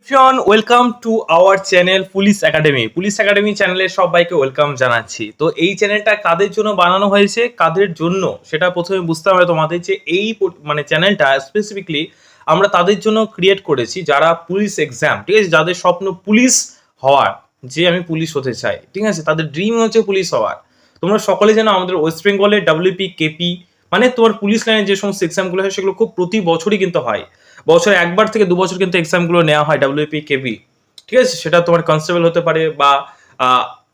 Welcome to our channel police academy চ্যানেলে সবাইকে welcome জানাচ্ছি। তো এই চ্যানেলটা কাদের জন্য বানানো হয়েছে, কাদের জন্য সেটা প্রথমে বুঝতে হবে তোমাদের, যে এই মানে চ্যানেলটা স্পেসিফিকলি আমরা তাদের জন্য ক্রিয়েট করেছি যারা পুলিশ এক্সাম, ঠিক আছে, যাদের স্বপ্ন পুলিশ হওয়ার, যে আমি পুলিশ হতে চাই, ঠিক আছে, তাদের ড্রিম হচ্ছে পুলিশ হওয়ার। তোমরা সকলে জানো আমাদের ওয়েস্ট বেঙ্গলের ডাব্লিউপি কেপি মানে তোমার পুলিশ লাইনের যে সমস্ত এক্সামগুলো হয় সেগুলো খুব প্রতি বছরই কিন্তু হয়। বছরে একবার থেকে 2 বছর কিন্তু এক্সামগুলো নেওয়া হয় ডাব্লিউপি কেবি, ঠিক আছে। সেটা তোমার কনস্টেবল হতে পারে বা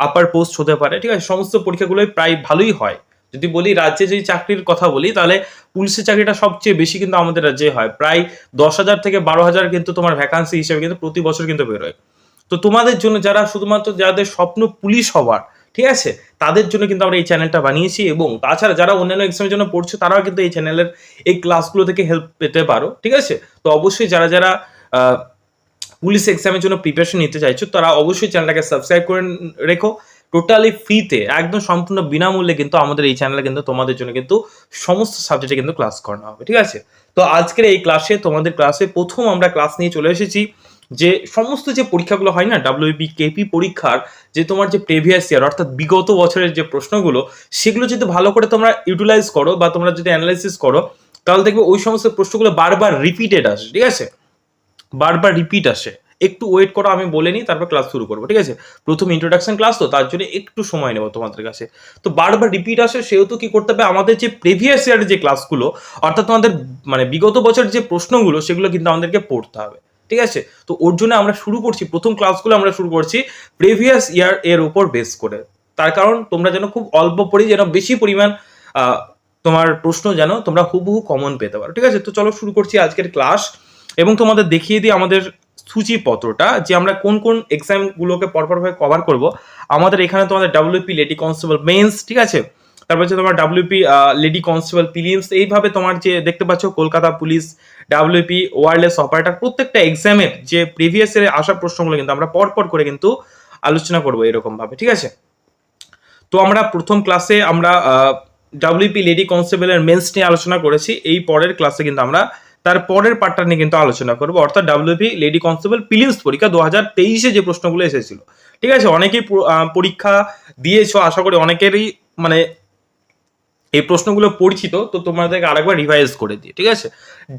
আপার পোস্ট হতে পারে, ঠিক আছে। সমস্ত পরীক্ষাগুলোই প্রায় ভালোই হয়। যদি বলি রাজ্যে যদি চাকরির কথা বলি, তাহলে পুলিশের চাকরিটা সবচেয়ে বেশি কিন্তু আমাদের রাজ্যে হয়। প্রায় 10,000 থেকে 12,000 কিন্তু তোমার ভ্যাকান্সি হিসেবে কিন্তু প্রতি বছর কিন্তু বেরোয়। তো তোমাদের জন্য যারা শুধুমাত্র যাদের স্বপ্ন পুলিশ হওয়ার, ঠিক আছে, তাদের জন্য কিন্তু আমরা এই চ্যানেলটা বানিয়েছি। এবং তাছাড়া যারা অন্যান্য এক্সামের জন্য পড়ছে তারাও কিন্তু এই চ্যানেলের এই ক্লাসগুলো থেকে হেল্প পেতে পারো, ঠিক আছে। তো অবশ্যই যারা যারা পুলিশ এক্সামের জন্য প্রিপারেশন নিতে চাইছো তারা অবশ্যই চ্যানেলটাকে সাবস্ক্রাইব করে রেখো। টোটালি ফ্রিতে, একদম সম্পূর্ণ বিনামূল্যে কিন্তু আমাদের এই চ্যানেলে কিন্তু তোমাদের জন্য কিন্তু সমস্ত সাবজেক্টে কিন্তু ক্লাস করানো হবে, ঠিক আছে। তো আজকের এই ক্লাসে তোমাদের ক্লাসে প্রথম আমরা ক্লাস নিয়ে চলে এসেছি যে সমস্ত যে পরীক্ষাগুলো হয় না ডাব্লিউবি কেপি পরীক্ষার, যে তোমার যে প্রিভিয়াস ইয়ার অর্থাৎ বিগত বছরের যে প্রশ্নগুলো, সেগুলো যদি ভালো করে তোমরা ইউটিলাইজ করো বা তোমরা যদি অ্যানালাইসিস করো, তাহলে দেখবে ওই সমস্ত প্রশ্নগুলো বারবার রিপিটেড আসে, ঠিক আছে, বারবার রিপিট আসে। একটু ওয়েট করো, আমি বলে নিই, তারপর ক্লাস শুরু করবো, ঠিক আছে। প্রথম ইন্ট্রোডাকশন ক্লাস, তো তার জন্য একটু সময় নেবো তোমাদের কাছে। তো বারবার রিপিট আসে, সেহেতু কি করতে হবে, আমাদের যে প্রিভিয়াস ইয়ারের যে ক্লাসগুলো অর্থাৎ তোমাদের মানে বিগত বছরের যে প্রশ্নগুলো, সেগুলো কিন্তু আমাদেরকে পড়তে হবে, ঠিক আছে। তো ওর জন্য আমরা শুরু করছি, প্রথম ক্লাসগুলো আমরা শুরু করছি প্রিভিয়াস ইয়ার এর উপর বেস করে। তার কারণ তোমরা যেন খুব অল্প পড়ি, যেন বেশি পরিমাণ তোমার প্রশ্ন যেন তোমরা হুবহু কমন পেতে পারো, ঠিক আছে। তো চলো শুরু করছি আজকের ক্লাস। এবং তোমাদের দেখিয়ে দিই আমাদের সূচিপত্রটা, যে আমরা কোন কোন এক্সামগুলোকে পরপরভাবে কভার করব। আমাদের এখানে তোমাদের ডাব্লিউপি লেডি কনস্টেবল মেন্স, ঠিক আছে, তারপর হচ্ছে তোমার ডাব্লিউপি লেডি কনস্টেবল প্রিলিমস, এইভাবে তোমার যে দেখতে পাচ্ছ Kolkata police, WP wireless operator, প্রত্যেকটা এক্সামের যে প্রিভিয়াস ইয়ারে আসা প্রশ্নগুলো কিন্তু আমরা পরপর করে কিন্তু আলোচনা করবো এরকম ভাবে, ঠিক আছে। তো আমরা প্রথম ক্লাসে আমরা ডাব্লিউপি লেডি কনস্টেবলের মেন্স নিয়ে আলোচনা করেছি। এই পরের ক্লাসে কিন্তু আমরা তার পরের পার্টটা নিয়ে কিন্তু আলোচনা করবো, অর্থাৎ ডাব্লিউপি লেডি কনস্টেবল প্রিলিমস পরীক্ষা 2023-এ যে প্রশ্নগুলো এসেছিল, ঠিক আছে। অনেকেই পরীক্ষা দিয়েছো, আশা করি অনেকেরই মানে এই প্রশ্নগুলো পরিচিত। তো তোমাদেরকে আরেকবার রিভাইজ করে দিই, ঠিক আছে।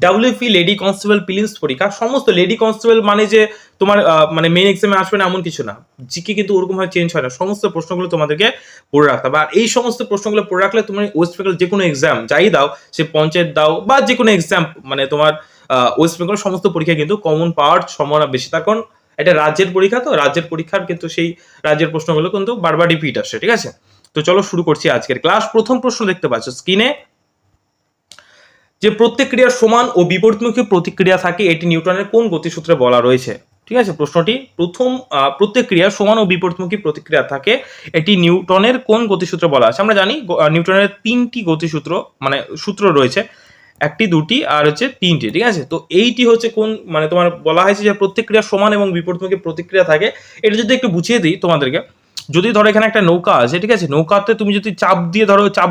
ডাব্লিউপি লেডি কনস্টেবল প্রিলিমস পরীক্ষা, সমস্ত লেডি কনস্টেবল মানে যে তোমার মানে মেন এক্সামে আসবে না এমন কিছু না, জিকে কিন্তু ওরকম ভাবে চেঞ্জ হয় না, সমস্ত প্রশ্নগুলো তোমাদেরকে পড়ে রাখতে হবে। আর এই সমস্ত প্রশ্নগুলো পড়ে রাখলে তুমি ওয়েস্ট বেঙ্গল যে কোনো এক্সাম যাই দাও, সে পঞ্চায়েত দাও বা যে কোনো এক্সাম, মানে তোমার ওয়েস্ট বেঙ্গল সমস্ত পরীক্ষায় কিন্তু কমন পাওয়ার সম্ভাবনা বেশি। তার কারণ এটা রাজ্যের পরীক্ষা, তো রাজ্যের পরীক্ষার কিন্তু সেই রাজ্যের প্রশ্নগুলো কিন্তু বারবার রিপিট আসে, ঠিক আছে। তো চলো শুরু করছি আজকের ক্লাস। প্রথম প্রশ্ন দেখতে পাচ্ছ স্ক্রিনে, যে প্রত্যেক ক্রিয়ার সমান ও বিপরীতমুখী প্রতিক্রিয়া থাকে, এটি নিউটনের কোন গতিসূত্রে বলা রয়েছে, ঠিক আছে। প্রশ্নটি প্রথম, প্রত্যেক ক্রিয়ার সমান ও বিপরীতমুখী প্রতিক্রিয়া থাকে, এটি নিউটনের কোন গতিসূত্রে বলা আছে। আমরা জানি নিউটনের 3টি গতিসূত্র মানে সূত্র রয়েছে, 1টি 2টি আর হচ্ছে 3টি, ঠিক আছে। তো এইটি হচ্ছে কোন, মানে তোমার বলা হয়েছে যে প্রত্যেক ক্রিয়ার সমান এবং বিপরীতমুখী প্রতিক্রিয়া থাকে। এটা যদি একটু বুঝিয়ে দিই তোমাদেরকে, যদি ধরো এখানে একটা নৌকা আছে, ঠিক আছে, নৌকাতে তুমি যদি চাপ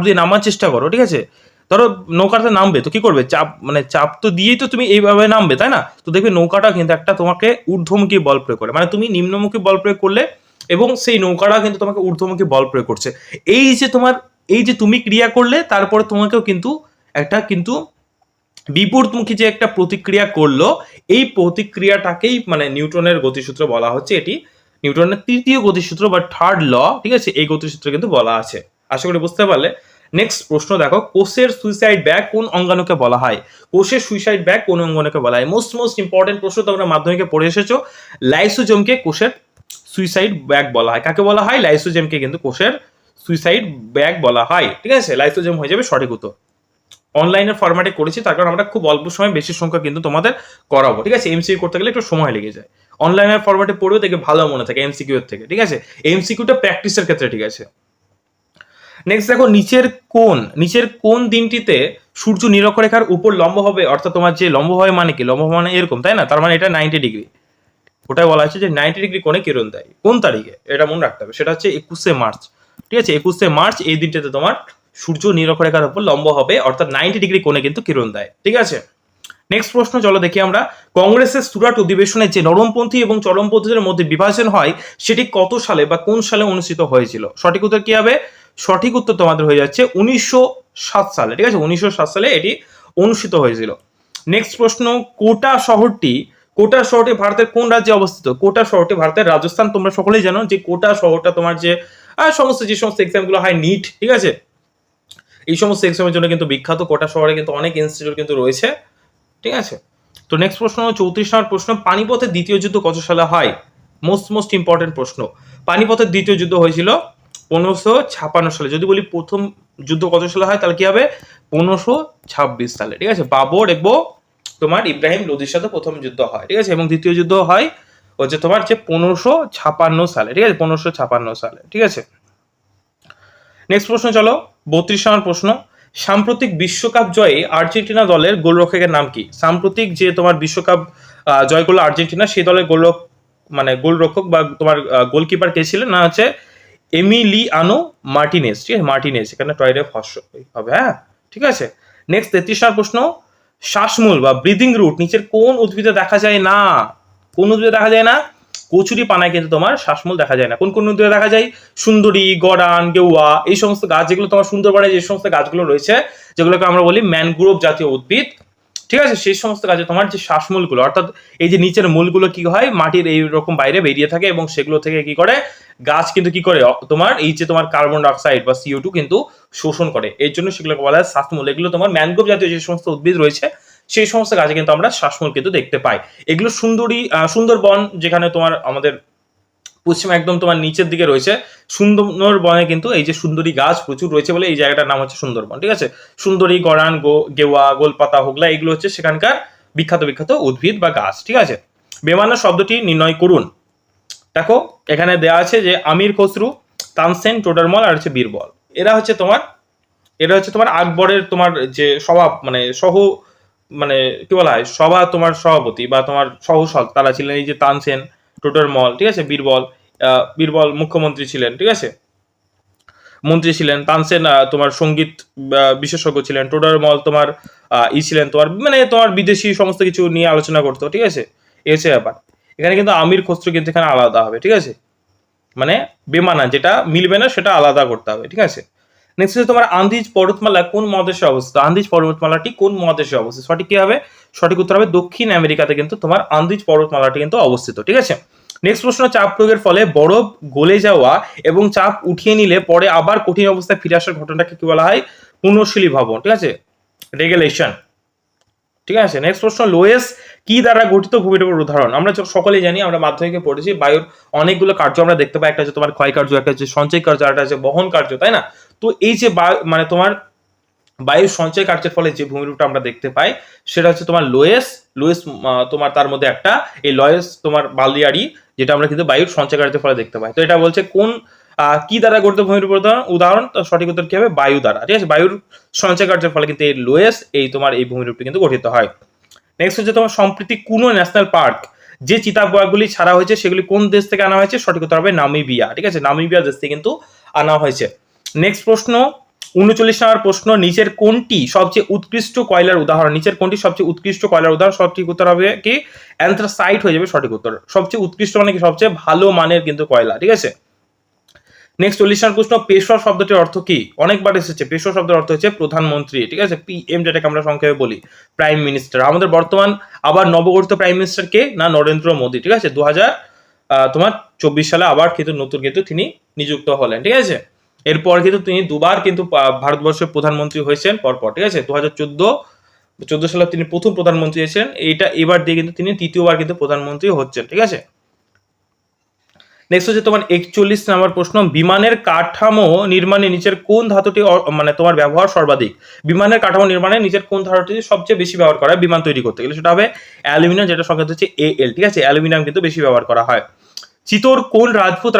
দিয়ে নামার চেষ্টা করো, ঠিক আছে, ধরো নৌকাতে নামবে, তো কি করবে, চাপ তো দিয়েই তো তুমি এইভাবে নামবে, তাই না। তো দেখবে নৌকাটা কিন্তু একটা তোমাকে ঊর্ধ্বমুখী বল প্রয়োগ করে, মানে তুমি নিম্নমুখী বল প্রয়োগ করলে এবং সেই নৌকাটা কিন্তু তোমাকে ঊর্ধ্বমুখী বল প্রয়োগ করছে। এই যে তোমার, এই যে তুমি ক্রিয়া করলে তারপরে তোমাকেও কিন্তু একটা কিন্তু বিপরীতমুখী যে একটা প্রতিক্রিয়া করলো, এই প্রতিক্রিয়াটাকেই মানে নিউটনের গতিসূত্র বলা হচ্ছে। এটি নিউটনের 3য় গতিসূত্র বা 3rd ল, ঠিক আছে, এই গতিসূত্র কিন্তু বলা আছে। আশা করি বুঝতে পারলে। নেক্সট প্রশ্ন দেখো, কোষের সুইসাইড ব্যাগ কোন অঙ্গাণুকে বলা হয়। কোষের সুইসাইড ব্যাগ কোন অঙ্গাণুকে বলা হয়। মোস্ট ইম্পর্টেন্ট প্রশ্ন, তোমরা মাধ্যমিকে পড়ে এসেছো। লাইসোজোমকে কোষের সুইসাইড ব্যাগ বলা হয়। কাকে বলা হয়? লাইসোজোমকে কিন্তু কোষের সুইসাইড ব্যাগ বলা হয়, ঠিক আছে। লাইসোজোম হয়ে যাবে সঠিক উত্তর। অনলাইনের ফরম্যাটে করেছি, তার কারণ আমরা খুব অল্প সময় বেশি সংখ্যা কিন্তু তোমাদের করাবো, ঠিক আছে। এমসিকিউ করতে গেলে একটু সময় লেগে যায়, অনলাইনের ফরম্যাটে পড়েও দেখে ভালো মনে থাকে এমসিকিউ এর থেকে, ঠিক আছে। এমসিকিউটা প্র্যাকটিসের ক্ষেত্রে, ঠিক আছে। নেক্সট দেখো, নিচের কোন দিনটিতে সূর্য নিরক্ষরেখার উপর লম্ব হবে, অর্থাৎ তোমার যে লম্ব হবে মানে কি, লম্ব মানে এরকম, তাই না, তার মানে এটা 90 ডিগ্রি। ওটাই বলা হচ্ছে যে 90 ডিগ্রি কোণে কিরণ দেয়। কোন তারিখে, এটা মনে রাখতে হবে, সেটা হচ্ছে 21শে মার্চ, ঠিক আছে। 21শে মার্চ এই দিনটাতে তোমার সূর্য নিরক্ষরেখার উপর লম্ব হবে, অর্থাৎ 90 ডিগ্রি কোণে কিন্তু কিরণ দেয়, ঠিক আছে। নেক্সট প্রশ্ন চলো দেখি আমরা, কংগ্রেসের সুরাট অধিবেশনে যে নরমপন্থী এবং চরমপন্থীদের মধ্যে বিভাজন হয় সেটি কত সালে বা কোন সালে অনুষ্ঠিত হয়েছিল? সঠিক উত্তর কি হবে? সঠিক উত্তর তোমাদের হয়ে যাচ্ছে 1907 সালে। ঠিক আছে, 1907 সালে এটি অনুষ্ঠিত হয়েছিল। নেক্সট প্রশ্ন, কোটা শহরটি ভারতের কোন রাজ্যে অবস্থিত? কোটা শহরটি ভারতের রাজস্থান। তোমরা সকলেই জানো যে কোটা শহরটা তোমার যে যে সমস্ত এক্সাম গুলো হয়, নিট, ঠিক আছে, এই সমস্ত এক্সামের জন্য কিন্তু বিখ্যাত। কোটা শহরে কিন্তু অনেক ইনস্টিটিউট কিন্তু রয়েছে। ঠিক আছে, তো নেক্সট প্রশ্ন 34 নম্বর প্রশ্ন, পানিপথের দ্বিতীয় যুদ্ধ কত সালে হয়? মোস্ট ইম্পর্টেন্ট প্রশ্ন। পানিপথের দ্বিতীয় যুদ্ধ হয়েছিল 1556 সালে। যদি বলি প্রথম যুদ্ধ কত সালে হয় তাহলে কি হবে? 1526 সালে। ঠিক আছে, বাবর এবং তোমার ইব্রাহিম লোদির সাথে প্রথম যুদ্ধ হয়। ঠিক আছে, এবং দ্বিতীয় যুদ্ধ হয় হচ্ছে তোমার যে 1556 সালে। ঠিক আছে, 1556 সালে। ঠিক আছে, নেক্সট প্রশ্ন চলো 32 নম্বর প্রশ্ন, সাম্প্রতিক বিশ্বকাপ জয়ে আর্জেন্টিনা দলের গোলরক্ষকের নাম কি? সাম্প্রতিক যে তোমার বিশ্বকাপ জয় করলো আর্জেন্টিনা, সেই দলের গোলরক্ষক বা তোমার গোলকিপার কে ছিলেন? না হচ্ছে এমিলিয়ানো মার্টিনেজ। ঠিক আছে, মার্টিনেজ, এখানে টয়লেট হর্ষ হবে। হ্যাঁ, ঠিক আছে। নেক্সট 33 নম্বর প্রশ্ন, শ্বাসমূল বা ব্রিদিং রুট নিচের কোন উদ্ভিদে দেখা যায় না? কোন উদ্ভিদে দেখা যায় না? কচুরি পানায় কিন্তু তোমার শ্বাসমূল দেখা যায় না। কোন কোন উদ্ভিদে দেখা যায়? সুন্দরী, গড়ান, গেউয়া, এই সমস্ত গাছ, যেগুলো তোমার সুন্দরবনে যে সমস্ত গাছগুলো রয়েছে, যেগুলোকে আমরা বলি ম্যানগ্রোভ জাতীয় উদ্ভিদ, ঠিক আছে, সেই সমস্ত গাছে তোমার যে শ্বাসমূলগুলো, অর্থাৎ এই যে নিচের মূলগুলো কি হয়, মাটির এইরকম বাইরে বেরিয়ে থাকে, এবং সেগুলো থেকে কি করে গাছ কিন্তু কি করে তোমার এই যে তোমার কার্বন ডাইঅক্সাইড বা CO2 কিন্তু শোষণ করে। এর জন্য সেগুলোকে বলা হয় শ্বাসমূল। এগুলো তোমার ম্যানগ্রোভ জাতীয় যে সমস্ত উদ্ভিদ রয়েছে সেই সমস্ত গাছে কিন্তু আমরা শ্বাসমূল কিন্তু দেখতে পাই। এগুলো সুন্দরবন, যেখানে তোমার আমাদের পশ্চিমে একদম তোমার নিচের দিকে রয়েছে সুন্দরবনে, কিন্তু এই যে সুন্দরী গাছ প্রচুর রয়েছে বলে এই জায়গাটার নাম হচ্ছে সুন্দরবন। ঠিক আছে, সুন্দরী, গড়ান, গেওয়া, গোলপাতা, হোগলা, এগুলো হচ্ছে সেখানকার বিখ্যাত উদ্ভিদ বা গাছ। ঠিক আছে, বেমানা শব্দটি নির্ণয় করুন। দেখো এখানে দেওয়া আছে যে আমির খসরু, তানসেন, টোডারমল আর হচ্ছে বীরবল। এরা হচ্ছে তোমার আকবরের তোমার যে মানে কি বলা হয়, তোমার সভাপতি বা তোমার সহসদ তারা ছিলেন এই যে তানসেন, টোডারমল, ঠিক আছে, বীরবল মুখ্যমন্ত্রী ছিলেন। ঠিক আছে, মন্ত্রী ছিলেন। তানসেন তোমার সঙ্গীত বিশেষজ্ঞ ছিলেন। টোডারমল তোমার ছিলেন তোমার মানে তোমার বিদেশি সমস্ত কিছু নিয়ে আলোচনা করতো। ঠিক আছে, এ হচ্ছে ব্যাপার। এখানে কিন্তু আমির খসরু কিন্তু এখানে আলাদা হবে। ঠিক আছে, মানে বেমানা যেটা মিলবে না সেটা আলাদা করতে হবে। ঠিক আছে, নেক্সট হচ্ছে তোমার আন্দিজ পর্বতমালা কোন মহাদেশে অবস্থিত? আন্দিজ পর্বতমালাটি কোন মহাদেশে অবস্থিত? সঠিক কি হবে? সঠিক উত্তর হবে দক্ষিণ আমেরিকাতে কিন্তু তোমার আন্দিজ পর্বতমালাটি কিন্তু অবস্থিত। ঠিক আছে, নেক্সট প্রশ্ন, চাপ প্রয়োগের ফলে বরফ গলে যাওয়া এবং চাপ উঠিয়ে নিলে পরে আবার কঠিন অবস্থায় ফিরে আসার ঘটনাটাকে কি বলা হয়? পুনঃশীলী ভবন। ঠিক আছে, রেগুলেশন। ঠিক আছে, নেক্সট প্রশ্ন, লোয়েস কি দ্বারা গঠিত ভূমিরূপের উদাহরণ? আমরা সকলেই জানি, আমরা মাধ্যমিকে পড়েছি, বায়ুর অনেকগুলো কার্য আমরা দেখতে পাই। একটা হচ্ছে তোমার ক্ষয় কার্য, একটা হচ্ছে সঞ্চয় কার্য, আর একটা হচ্ছে বহন কার্য, তাই না? তো এই যে মানে তোমার বায়ুর সঞ্চয় কার্যের ফলে যে ভূমিরূপটা আমরা দেখতে পাই সেটা হচ্ছে তোমার লোয়েস। তোমার তার মধ্যে একটা এই লয়েস তোমার বালিয়াড়ি, যেটা আমরা কিন্তু বায়ুর সঞ্চয় কার্যের ফলে দেখতে পাই। তো এটা বলছে কোন কি দ্বারা গঠিত ভূমিরূপের উদাহরণ? তো সঠিক উত্তর কি হবে? বায়ু দ্বারা। ঠিক আছে, বায়ুর সঞ্চয় কার্যের ফলে কিন্তু এই লোয়েস এই তোমার এই ভূমিরূপটি কিন্তু গঠিত হয়। নেক্সট হচ্ছে তোমার সম্প্রতি কুনো ন্যাশনাল পার্ক যে চিতাবাঘগুলি ছাড়া হয়েছে সেগুলি কোন দেশ থেকে আনা হয়েছে? সঠিক উত্তর হবে নামিবিয়া। ঠিক আছে, নামিবিয়া দেশ থেকে কিন্তু আনা হয়েছে। নেক্সট প্রশ্ন 39 নম্বর প্রশ্ন, নিচের কোনটি সবচেয়ে উৎকৃষ্ট কয়লার উদাহরণ? নিচের কোনটি সবচেয়ে উৎকৃষ্ট কয়লার উদাহরণ? সঠিক উত্তর হবে কি? অ্যান্থ্রাসাইট হয়ে যাবে সঠিক উত্তর। সবচেয়ে উৎকৃষ্ট মানে কি? সবচেয়ে ভালো মানের কিন্তু কয়লা। ঠিক আছে, নেক্সট 40 নম্বর প্রশ্ন, পেশোয়া শব্দটির অর্থ কি? অনেকবার এসেছে। পেশোয়া শব্দের অর্থ হচ্ছে প্রধানমন্ত্রী। ঠিক আছে, PM যেটাকে আমরা সংক্ষেপে বলি, প্রাইম মিনিস্টার। আমাদের বর্তমান আবার নবগঠিত প্রাইম মিনিস্টার কে? না, নরেন্দ্র মোদী। ঠিক আছে, 2024 সালে আবার কিন্তু নতুন কিন্তু তিনি নিযুক্ত হলেন। ঠিক আছে, এরপর কিন্তু তিনি দুবার কিন্তু ভারতবর্ষের প্রধানমন্ত্রী হয়েছেন পরপর। ঠিক আছে, 2014 সালে তিনি প্রথম প্রধানমন্ত্রী হয়েছেন। এইটা এবার দিয়ে কিন্তু তিনি তৃতীয়বার কিন্তু প্রধানমন্ত্রী হচ্ছেন। ঠিক আছে, নেক্সট হচ্ছে তোমার 41 নম্বর প্রশ্ন, বিমানের কাঠামো নির্মাণে নিচের কোন ধাতুটি মানে তোমার ব্যবহার সর্বাধিক? বিমানের কাঠামো নির্মাণে নিচের কোন ধাতুটি সবচেয়ে বেশি ব্যবহার করা হয় বিমান তৈরি করতে গেলে? সেটা হবে অ্যালুমিনিয়াম, যেটা সংকেত হচ্ছে AL। ঠিক আছে, অ্যালুমিনিয়াম কিন্তু বেশি ব্যবহার করা হয়। চিতোর কোন রাজপুত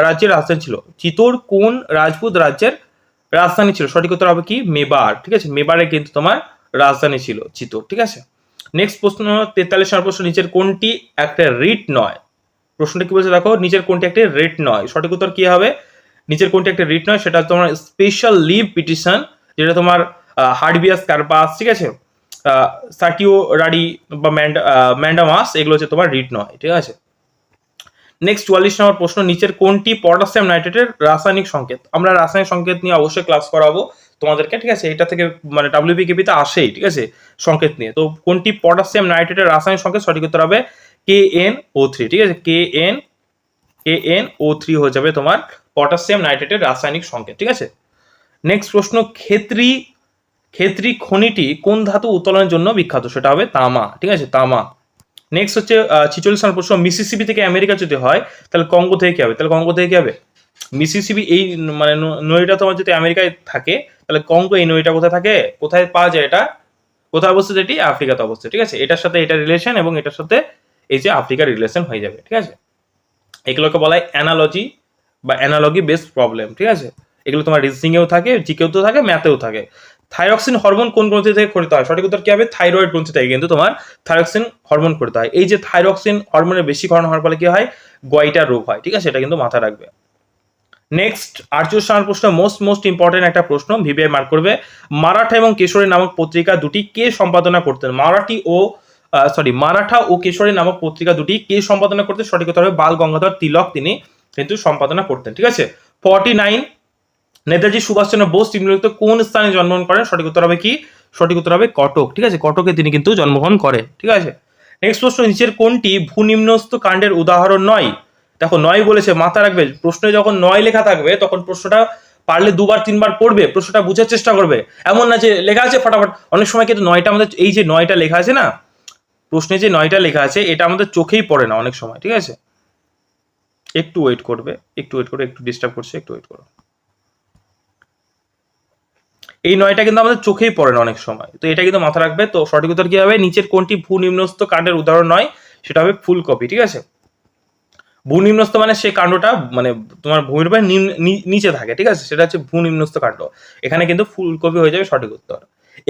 রাজ্যের রাজধানী ছিল? চিতোর কোন রাজপুত রাজ্যের রাজধানী ছিল? সঠিক উত্তর হবে কি? মেবার। ঠিক আছে, মেবারে কিন্তু তোমার রাজধানী ছিল চিতোর। ঠিক আছে, নেক্সট প্রশ্ন 43 নম্বর প্রশ্ন, নিচের কোনটি একটা রিট নয়? প্রশ্নটা কি বলছে দেখো, নিচের কোনটি একটি রিট নয়? সঠিক উত্তর কি হবে? নিচের কোনটি একটা রিট নয়? সেটা তোমার স্পেশাল লিভ পিটিশন, যেটা তোমার হার্বিয়াস কার্পাস। ঠিক আছে, সার্টিওরারি বা ম্যান্ডামাস, এগুলো হচ্ছে তোমার রিড নয়, ঠিক আছে। নেক্সট 44 নম্বর প্রশ্ন, নিচের কোনটি পটাশিয়াম নাইট্রেটের রাসায়নিক সংকেত? আমরা রাসায়নিক সংকেত নিয়ে অবশ্যই ক্লাস করাবো তোমাদেরকে, ঠিক আছে, এটা থেকে মানে WPKP তে আসেই, ঠিক আছে, সংকেত নিয়ে। তো কোনটি পটাশিয়াম নাইট্রেটের রাসায়নিক সংকেত? সঠিক উত্তর হবে KNO3, ঠিক আছে, KNO3 হয়ে যাবে তোমার পটাশিয়াম নাইট্রেটের রাসায়নিক সংকেত, ঠিক আছে। নেক্সট প্রশ্ন, ক্ষেত্রী খনিটি কোন ধাতু উত্তোলনের জন্য বিখ্যাত? সেটা হবে তামা, ঠিক আছে, তামা। নেক্সট হচ্ছে 46 নম্বর প্রশ্ন, মিসিসিপি থেকে আমেরিকা যদি হয় তাহলে কঙ্গো থেকে কি হবে? তাহলে কঙ্গো থেকে কি হবে? মিসিসিপি এই মানে নদীটা তোমার যদি আমেরিকায় থাকে, তাহলে কঙ্গো এই নদীটা কোথায় থাকে, কোথায় পাওয়া যায় এটা, কোথায় অবস্থিত? এটি আফ্রিকাতে অবস্থিত, ঠিক আছে। এটার সাথে এটা রিলেশন এবং এটার সাথে এই যে আফ্রিকার রিলেশন হয়ে যাবে, ঠিক আছে। এগুলোকে বলা হয় অ্যানালজি বা অ্যানালগি বেসড প্রবলেম, ঠিক আছে। এগুলো তোমার রিজনিংয়েও থাকে, জিকেও থাকে, ম্যাথেও থাকে। থাইরক্সিন হরমোন কোন গ্রন্থি থেকে খরিত হয়? সঠিক উত্তর কি হবে? থাইরয়েড গ্রন্থি থেকে কিন্তু তোমার থাইরক্সিন হরমোন খরিত হয়। এই যে থাইরক্সিন হরমোনের বেশি ক্ষরণ হওয়ার ফলে কি হয়? গয়টার রোগ হয়, ঠিক আছে, এটা কিন্তু মাথায় রাখবে। নেক্সট 48 নম্বর প্রশ্ন, মোস্ট ইম্পর্টেন্ট একটা প্রশ্ন, ভিভিআই মার্ক করবে। মারাঠা এবং কেশরী নামক পত্রিকা দুটি কে সম্পাদনা করতেন? মারাঠা ও কেশরী নামক পত্রিকা দুটি কে সম্পাদনা করতেন? সঠিক উত্তর হবে বাল গঙ্গাধর তিলক, তিনি কিন্তু সম্পাদনা করতেন, ঠিক আছে। 49, নেতাজি সুভাষচন্দ্র বোস নিম্নলিখিত কোন স্থানে জন্মগ্রহণ করেন? সঠিক উত্তর হবে কি? সঠিক উত্তর হবে কটক, ঠিক আছে, কটকে তিনি কিন্তু জন্মগ্রহণ করেন, ঠিক আছে। নেক্সট প্রশ্ন, নিচের কোনটি ভূনিম্নস্থ কাণ্ডের উদাহরণ নয়? দেখো নয় বলেছে, মাথা রাখবে, প্রশ্নে যখন নয় লেখা থাকবে তখন প্রশ্নটা পারলে 2-3 বার পড়বে, প্রশ্নটা বোঝার চেষ্টা করবে। এমন না যে লেখা আছে ফটাফট, অনেক সময় কিন্তু নয়টা আমাদের, এই যে নয়টা লেখা আছে না প্রশ্নে, যে নয়টা লেখা আছে এটা আমাদের চোখেই পড়ে না অনেক সময়, ঠিক আছে। একটু ওয়েট করবে, একটু ডিস্টার্ব করছে, একটু ওয়েট করো। এই নয়টা কিন্তু আমাদের চোখেই পড়ে না অনেক সময়, তো এটা কিন্তু মাথা রাখবে। তো সঠিক উত্তর কি হবে? নিচের কোনটি ভূনিম্নস্থ কাণ্ডের উদাহরণ নয়? সেটা হবে ফুলকপি, ঠিক আছে। ভূনিম্নস্থ মানে সেই কাণ্ডটা মানে তোমার ভূমির উপরে নিচে থাকে, ঠিক আছে, সেটা হচ্ছে ভূনিম্নস্থ কাণ্ড। এখানে কিন্তু ফুলকপি হয়ে যাবে সঠিক উত্তর।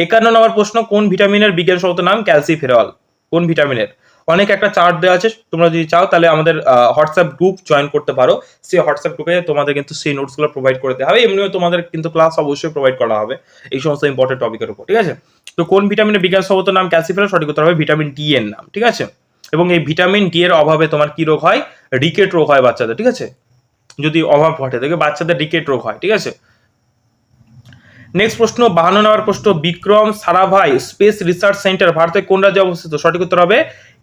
51 নম্বর প্রশ্ন, কোন ভিটামিনের বিজ্ঞানসম্মত নাম ক্যালসিফেরল? কোন ভিটামিনের? অনেক একটা চার্ট দেওয়া আছে, তোমরা যদি চাও তাহলে আমাদের হোয়াটসঅ্যাপ গ্রুপ জয়েন করতে পারো। সেই হোয়াটসঅ্যাপ গ্রুপে তোমাদের কিন্তু সেই নোটসগুলো প্রোভাইড করে দেওয়া হবে, এমনিও তোমাদের কিন্তু ক্লাস অবশ্যই প্রোভাইড করা হবে এই সমস্ত ইম্পর্টেন্ট টপিকের উপর, ঠিক আছে। তো কোন ভিটামিনের বিজ্ঞানসম্মত নাম ক্যালসিফেরল? সঠিক উত্তর হবে ভিটামিন ডি এর নাম, ঠিক আছে। এবং এই ভিটামিন ডি এর অভাবে তোমার কি রোগ হয়? রিকেট রোগ হয় বাচ্চাদের, ঠিক আছে, যদি অভাব ঘটে দেখবে বাচ্চাদের রিকেট রোগ হয়, ঠিক আছে। নেক্সট প্রশ্ন 52 নম্বর প্রশ্ন, Vikram Sarabhai space research centre ভারতের কোন রাজ্যে অবস্থিত? সঠিক উত্তর হবে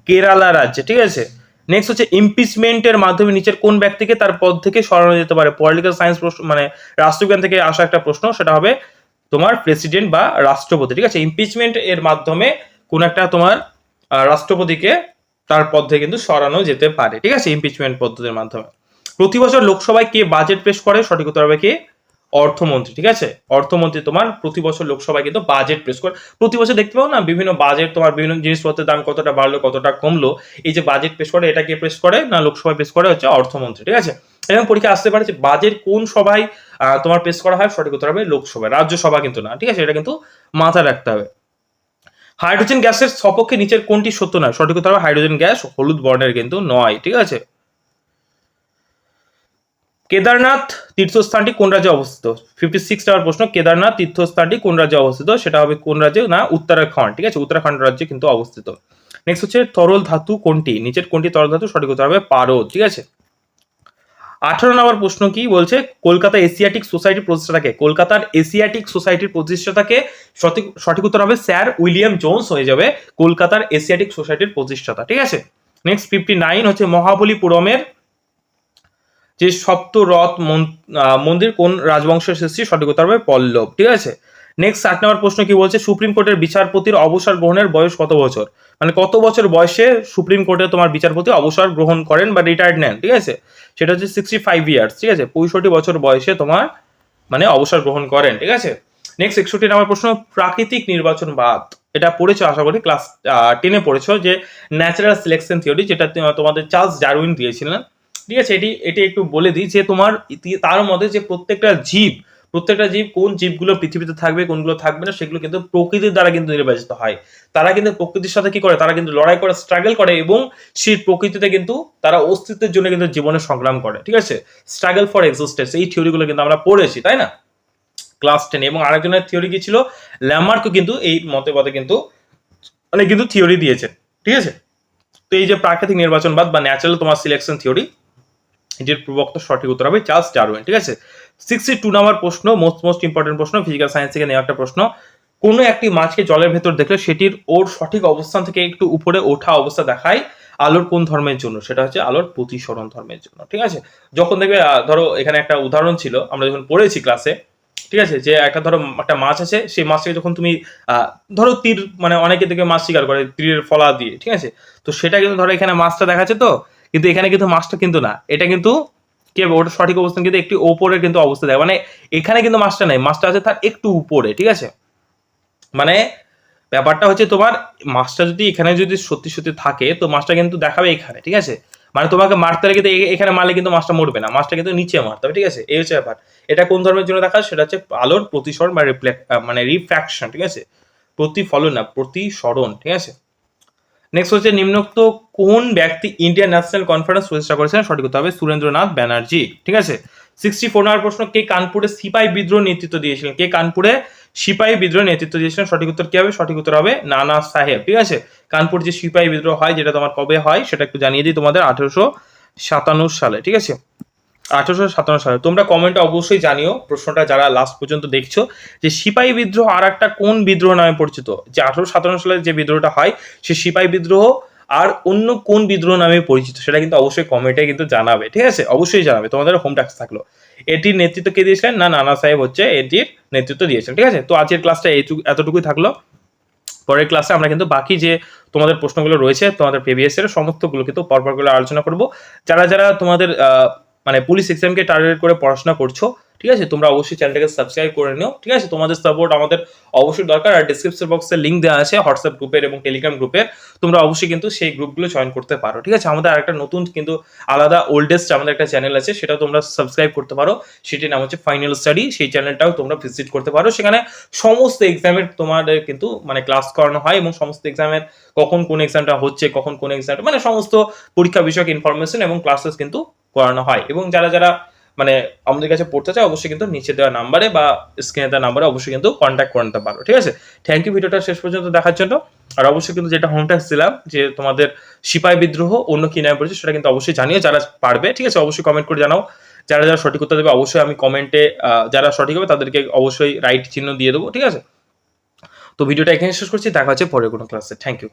কেরালা রাজ্যে, ঠিক আছে। নেক্সট হচ্ছে ইমপিচমেন্টের মাধ্যমে নিচের কোন ব্যক্তিকে তার পদ থেকে সরানো যেতে পারে? পলিটিক্যাল সায়েন্স প্রশ্ন, মানে রাষ্ট্রবিজ্ঞান থেকে আসা একটা প্রশ্ন, সেটা হবে তোমার প্রেসিডেন্ট বা রাষ্ট্রপতি, ঠিক আছে। ইমপিচমেন্ট এর মাধ্যমে কোন একটা তোমার রাষ্ট্রপতিকে তার পদ থেকে কিন্তু সরানো যেতে পারে, ঠিক আছে, ইমপিচমেন্ট পদ্ধতির মাধ্যমে। প্রতি বছর লোকসভায় কে বাজেট পেশ করে? সঠিক উত্তর হবে কে? অর্থমন্ত্রী, ঠিক আছে, অর্থমন্ত্রী তোমার প্রতি বছর লোকসভায় কিন্তু বাজেট পেশ করে। প্রতি বছর দেখতে পাও না বিভিন্ন বাজেট, তোমার বিভিন্ন জিনিসপত্রের দাম কতটা বাড়লো কতটা কমলো, এই যে বাজেট পেশ করে, এটা কে পেশ করে? না লোকসভায় পেশ করে হচ্ছে অর্থমন্ত্রী, ঠিক আছে। এবং পরীক্ষা আসতে পারে যে বাজেট কোন সভায় তোমার পেশ করা হয়? সঠিক উত্তর হবে লোকসভায়, রাজ্যসভা কিন্তু না, ঠিক আছে, এটা কিন্তু মাথায় রাখতে হবে। হাইড্রোজেন গ্যাসের সপক্ষে নিচের কোনটি সত্য নয়? সঠিক উত্তর হবে হাইড্রোজেন গ্যাস হলুদ বর্ণের কিন্তু নয়, ঠিক আছে। কেদারনাথ তীর্থস্থানটি কোন রাজ্যে অবস্থিত? 56 নম্বর প্রশ্ন, কেদারনাথ তীর্থস্থানটি কোন রাজ্যে অবস্থিত? সেটা হবে কোন রাজ্যে? না উত্তরাখণ্ড, ঠিক আছে, উত্তরাখণ্ড রাজ্যে কিন্তু অবস্থিত। নেক্সট হচ্ছে তরল ধাতু কোনটি? নিচের কোনটি তরল ধাতু? সঠিক উত্তর হবে পারদ, ঠিক আছে। 18 নম্বর প্রশ্ন কি বলছে? কলকাতা এশিয়াটিক সোসাইটির প্রতিষ্ঠাতাকে? কলকাতার এশিয়াটিক সোসাইটির প্রতিষ্ঠাতাকে? সঠিক উত্তর হবে স্যার উইলিয়াম জোন্স হয়ে যাবে কলকাতার এশিয়াটিক সোসাইটির প্রতিষ্ঠাতা, ঠিক আছে। নেক্সট 59 হচ্ছে মহাবলীপুরমের যে সপ্তরথ মন্দির কোন রাজবংশের সৃষ্টি? সঠিক উত্তর হবে পল্লব, ঠিক আছে। নেক্সট 60 নম্বর প্রশ্ন কি বলছে? সুপ্রিম কোর্টের বিচারপতির অবসর গ্রহণের বয়স কত বছর? মানে কত বছর বয়সে সুপ্রিম কোর্টে তোমার বিচারপতি অবসর গ্রহণ করেন বা রিটায়ার্ড নেন, ঠিক আছে, সেটা হচ্ছে 65 ইয়ার্স, ঠিক আছে, 65 বছর বয়সে তোমার মানে অবসর গ্রহণ করেন, ঠিক আছে। নেক্সট 61 নম্বর প্রশ্ন, প্রাকৃতিক নির্বাচনবাদ, এটা পড়েছো আশা করি ক্লাস 10-এ পড়েছো, যে ন্যাচারাল সিলেকশন থিওরি, যেটা তোমাদের চার্লস ডারউইন দিয়েছিলেন, ঠিক আছে। এটি একটু বলে দিই যে তোমার তার মধ্যে যে প্রত্যেকটা জীব কোন জীবগুলো পৃথিবীতে থাকবে কোনগুলো থাকবে না সেগুলো কিন্তু প্রকৃতির দ্বারা কিন্তু নির্বাচিত হয়। তারা কিন্তু প্রকৃতির সাথে কি করে? তারা কিন্তু লড়াই করে, স্ট্রাগল করে, এবং সেই প্রকৃতিতে কিন্তু তারা অস্তিত্বের জন্য কিন্তু জীবনে সংগ্রাম করে, ঠিক আছে, স্ট্রাগল ফর এক্সিস্টেন্স। এই থিওরিগুলো কিন্তু আমরা পড়েছি, তাই না, ক্লাস 10। এবং আরেকজনের থিওরি কি ছিল? ল্যামার্কও কিন্তু এই মতবাদে কিন্তু মানে কিন্তু থিওরি দিয়েছেন, ঠিক আছে। তো এই যে প্রাকৃতিক নির্বাচনবাদ বা ন্যাচারাল তোমার সিলেকশন থিওরি, এটির প্রবক্তা সঠিক উত্তর হবে চার্লস ডারউইন, ঠিক আছে। 62 নাম্বার প্রশ্ন, মোস্ট ইম্পর্টেন্ট প্রশ্ন, ফিজিক্যাল সায়েন্স থেকে নেওয়া একটা প্রশ্ন। কোনো একটি মাছকে জলের ভেতর দেখলে সেটির ওর সঠিক অবস্থান থেকে একটু উপরে ওঠা অবস্থা দেখায় আলোর কোন ধর্মের জন্য? সেটা হচ্ছে আলোর প্রতিসরণ ধর্মের জন্য, ঠিক আছে। যখন দেখবে ধরো এখানে একটা উদাহরণ ছিল, আমরা যখন পড়েছি ক্লাসে, ঠিক আছে, যে একটা ধরো একটা মাছ আছে, সেই মাছটাকে যখন তুমি ধরো তীর, মানে অনেকে থেকে মাছ শিকার করে তীরের ফলা দিয়ে, ঠিক আছে। তো সেটা কিন্তু ধরো এখানে মাছটা দেখাচ্ছে, তো কিন্তু এখানে কিন্তু মাছটা কিন্তু না, এটা কিন্তু কি হবে, ওটা সঠিক অবস্থান কিন্তু একটু ওপরের কিন্তু অবস্থা দেয়, মানে এখানে কিন্তু মাছটা নেই, মাছটা আছে তার একটু উপরে, ঠিক আছে। মানে ব্যাপারটা হচ্ছে তোমার মাছটা যদি এখানে যদি সত্যি সত্যি থাকে, তো মাছটা কিন্তু দেখাবে এখানে, ঠিক আছে। মানে তোমাকে মারতে হলে কিন্তু এখানে মারলে কিন্তু মাছটা মরবে না, মাছটা কিন্তু নিচে মারতে হবে, ঠিক আছে। এই হচ্ছে ব্যাপার। এটা কোন ধর্মের জন্য দেখায়? সেটা হচ্ছে আলোর প্রতিসরণ বা মানে রিফ্র্যাকশন, ঠিক আছে। প্রতিফলন না, প্রতিসরণ, ঠিক আছে। নেক্সট হচ্ছে নিম্নোক্ত কোন ব্যক্তি ইন্ডিয়ান ন্যাশনাল কনফারেন্স প্রতিষ্ঠা করেছেন? সঠিক উত্তর হবে সুরেন্দ্রনাথ ব্যানার্জি, ঠিক আছে। 64 নম্বর প্রশ্ন, কে কানপুরে সিপাহি বিদ্রোহ নেতৃত্ব দিয়েছিলেন? কে কানপুরে সিপাহি বিদ্রোহ নেতৃত্ব দিয়েছিলেন? সঠিক উত্তর কি হবে? সঠিক উত্তর হবে নানা সাহেব, ঠিক আছে। কানপুর যে সিপাহি বিদ্রোহ হয়, যেটা তোমার কবে হয় সেটা একটু জানিয়ে দিই তোমাদের, 1857 সালে, ঠিক আছে। 1857 সালে। তোমরা কমেন্টে অবশ্যই জানিও প্রশ্নটা, যারা লাস্ট পর্যন্ত দেখছো, যে সিপাহি বিদ্রোহ আর একটা কোন বিদ্রোহ নামে পরিচিত? যে 1857 সালে যে বিদ্রোহটা হয়, সে সিপাহি বিদ্রোহ আর অন্য কোন বিদ্রোহ নামে পরিচিত, সেটা কিন্তু অবশ্যই কমেন্টে কিন্তু জানাবে, ঠিক আছে। অবশ্যই জানাবে, তোমাদের হোম টাস্ক থাকলো। এটির নেতৃত্ব কে দিয়েছিলেন? না নানা সাহেব হচ্ছে এটির নেতৃত্ব দিয়েছেন, ঠিক আছে। তো আজকের ক্লাসটা এতটুকুই থাকলো। পরের ক্লাসে আমরা কিন্তু বাকি যে তোমাদের প্রশ্নগুলো রয়েছে তোমাদের প্রিভিয়াস এর সমস্তগুলো কিন্তু পরপর করে আলোচনা করব। যারা যারা তোমাদের মানে পুলিশ এক্সামকে টার্গেট করে পড়াশোনা করছো, ঠিক আছে, তোমরা অবশ্যই চ্যানেলটাকে সাবস্ক্রাইব করে নিও, ঠিক আছে। তোমাদের সাপোর্ট আমাদের অবশ্যই দরকার। আর ডিসক্রিপশন বক্সে লিংক দেওয়া আছে হোয়াটসঅ্যাপ গ্রুপের এবং টেলিগ্রাম গ্রুপের, তোমরা অবশ্যই কিন্তু সেই গ্রুপগুলো জয়েন করতে পারো, ঠিক আছে। আমাদের আরেকটা নতুন কিন্তু আলাদা ওল্ডেস্ট আমাদের একটা চ্যানেল আছে, সেটা তোমরা সাবস্ক্রাইব করতে পারো, সেটির নাম হচ্ছে ফাইনাল স্টাডি। সেই চ্যানেলটাও তোমরা ভিজিট করতে পারো, সেখানে সমস্ত এক্সামের তোমাদের কিন্তু মানে ক্লাস করানো হয়, এবং সমস্ত এক্সামের কখন কোন এক্সামটা হচ্ছে, কখন কোন এক্সামটা, মানে সমস্ত পরীক্ষা বিষয়ক ইনফরমেশন এবং ক্লাসেস কিন্তু করানো হয়। এবং যারা যারা মানে আমাদের কাছে পড়তে চায়, অবশ্যই কিন্তু নিচে দেওয়া নাম্বারে বা স্ক্রিনে দেওয়া নাম্বারে অবশ্যই কিন্তু কন্ট্যাক্ট করে নিতে পারো, ঠিক আছে। থ্যাংক ইউ ভিডিওটা শেষ পর্যন্ত দেখার জন্য। আর অবশ্যই কিন্তু যেটা হোম টাস্ক দিলাম, যে তোমাদের সিপাহি বিদ্রোহ অন্য কি নামে পড়েছে, সেটা কিন্তু অবশ্যই জানিও যারা পারবে, ঠিক আছে। অবশ্যই কমেন্ট করে জানাও। যারা যারা সঠিক উত্তর দেবে, অবশ্যই আমি কমেন্টে যারা সঠিক হবে তাদেরকে অবশ্যই রাইট চিহ্ন দিয়ে দেবো, ঠিক আছে। তো ভিডিওটা এখানে শেষ করছি, দেখা হচ্ছে পরের কোনো ক্লাসে। Thank you.